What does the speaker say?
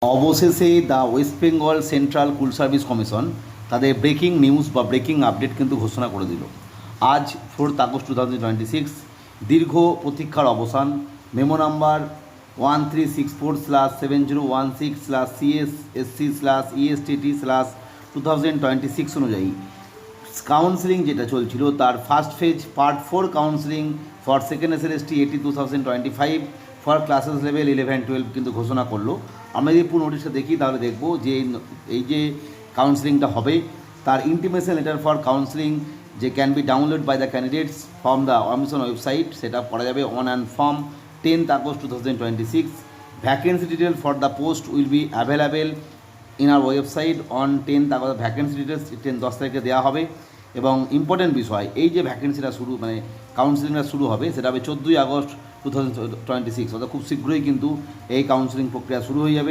অবশেষে the West Bengal central school service commission তাদের breaking news বা ব্রেকিং আপডেট কিন্তু ঘোষণা করে দিল। আজ 4 আগস্ট 2026 দীর্ঘ প্রতীক্ষার অবসান। মেমো নাম্বার 1364/7016/CSSC/ESTT/2026 অনুযায়ী কাউন্সিলিং যেটা চলছিল তার first phase part 4 counselling for second SLST 2025 for classes level 11-12 কিন্তু ঘোষণা করলো। আমরা যদি পুরো নোটিশটা দেখি তাহলে দেখব যে এই যে কাউন্সিলিংটা হবে তার ইন্টিমেশন লেটার ফর কাউন্সিলিং যে can be download by the candidates from the commission website, সেটা পড়া যাবে অন অ্যান্ড ফ্রম 10th August 2026। Vacancy detail for the post will be available in our website on 10th August। Vacancy details 10 তারিখে দেওয়া হবে। এবং important বিষয়, এই যে ভ্যাকেন্সিটা শুরু কাউন্সিলিংটা শুরু হবে সেটা হবে 14ই আগস্ট 2026, অর্থাৎ খুব শীঘ্রই কিন্তু এই কাউন্সিলিং প্রক্রিয়া শুরু হয়ে যাবে।